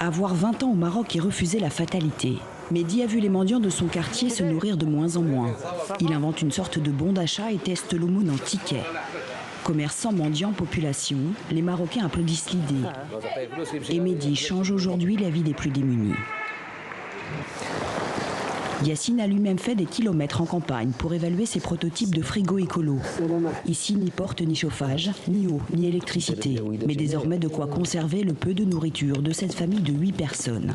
Avoir 20 ans au Maroc et refuser la fatalité. Mehdi a vu les mendiants de son quartier se nourrir de moins en moins. Il invente une sorte de bon d'achat et teste l'aumône en tickets. Commerçant, mendiant, population, les Marocains applaudissent l'idée. Et Mehdi change aujourd'hui la vie des plus démunis. Yassine a lui-même fait des kilomètres en campagne pour évaluer ses prototypes de frigo écolo. Ici, ni porte ni chauffage, ni eau, ni électricité, mais désormais de quoi conserver le peu de nourriture de cette famille de 8 personnes.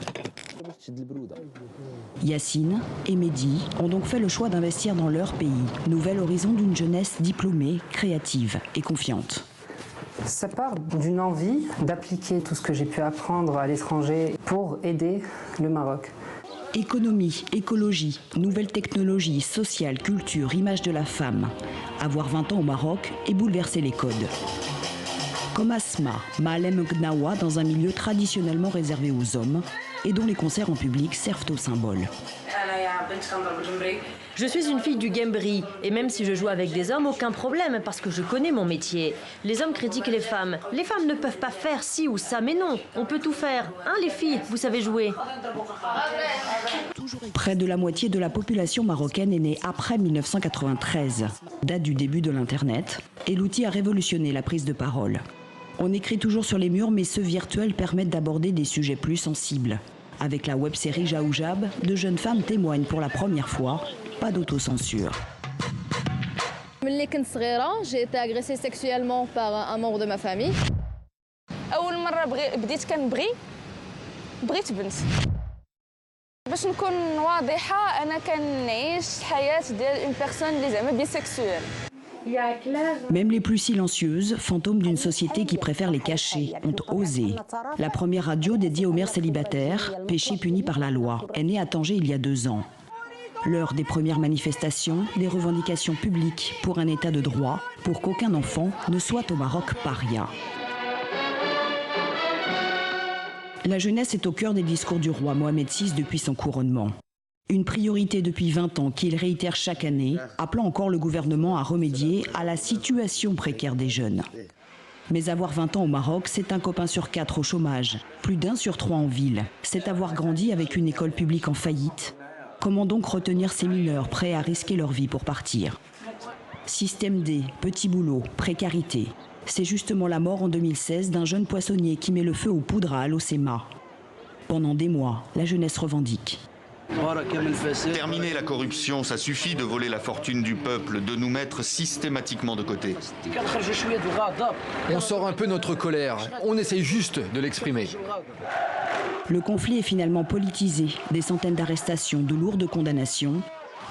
Yassine et Mehdi ont donc fait le choix d'investir dans leur pays, nouvel horizon d'une jeunesse diplômée, créative et confiante. Ça part d'une envie d'appliquer tout ce que j'ai pu apprendre à l'étranger pour aider le Maroc. Économie, écologie, nouvelles technologies, sociales, culture, image de la femme. Avoir 20 ans au Maroc et bouleverser les codes. Comme Asma, Maalem Gnawa dans un milieu traditionnellement réservé aux hommes et dont les concerts en public servent au symbole. Je suis une fille du Gembri et même si je joue avec des hommes, aucun problème parce que je connais mon métier. Les hommes critiquent les femmes. Les femmes ne peuvent pas faire ci ou ça, mais non, on peut tout faire. Hein les filles, vous savez jouer. Près de la moitié de la population marocaine est née après 1993, date du début de l'Internet, et l'outil a révolutionné la prise de parole. On écrit toujours sur les murs, mais ceux virtuels permettent d'aborder des sujets plus sensibles. Avec la web-série Jaoujab, de jeunes femmes témoignent pour la première fois, pas d'autocensure. J'ai été agressée sexuellement par un membre de ma famille. باش نكون واضحة أنا كنعيش حياة ديال une personne اللي زعما bisexuelle. Même les plus silencieuses, fantômes d'une société qui préfère les cacher, ont osé. La première radio dédiée aux mères célibataires, péché puni par la loi, est née à Tanger il y a 2 ans. L'heure des premières manifestations, des revendications publiques pour un état de droit, pour qu'aucun enfant ne soit au Maroc paria. La jeunesse est au cœur des discours du roi Mohamed VI depuis son couronnement. Une priorité depuis 20 ans qu'il réitère chaque année, appelant encore le gouvernement à remédier à la situation précaire des jeunes. Mais avoir 20 ans au Maroc, c'est un copain sur 4 au chômage, plus d'1 sur 3 en ville. C'est avoir grandi avec une école publique en faillite. Comment donc retenir ces mineurs prêts à risquer leur vie pour partir? Système D, petit boulot, précarité. C'est justement la mort en 2016 d'un jeune poissonnier qui met le feu aux poudres à Al-Hoceima. Pendant des mois, la jeunesse revendique. Terminer la corruption, ça suffit de voler la fortune du peuple, de nous mettre systématiquement de côté. On sort un peu notre colère, on essaye juste de l'exprimer. Le conflit est finalement politisé, des centaines d'arrestations, de lourdes condamnations.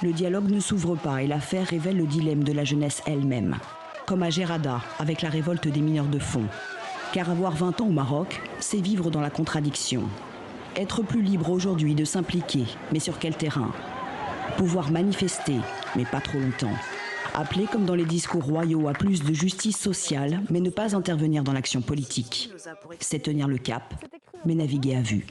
Le dialogue ne s'ouvre pas et l'affaire révèle le dilemme de la jeunesse elle-même. Comme à Gerada, avec la révolte des mineurs de fond. Car avoir 20 ans au Maroc, c'est vivre dans la contradiction. Être plus libre aujourd'hui de s'impliquer, mais sur quel terrain? Pouvoir manifester, mais pas trop longtemps. Appeler comme dans les discours royaux à plus de justice sociale, mais ne pas intervenir dans l'action politique. C'est tenir le cap, mais naviguer à vue.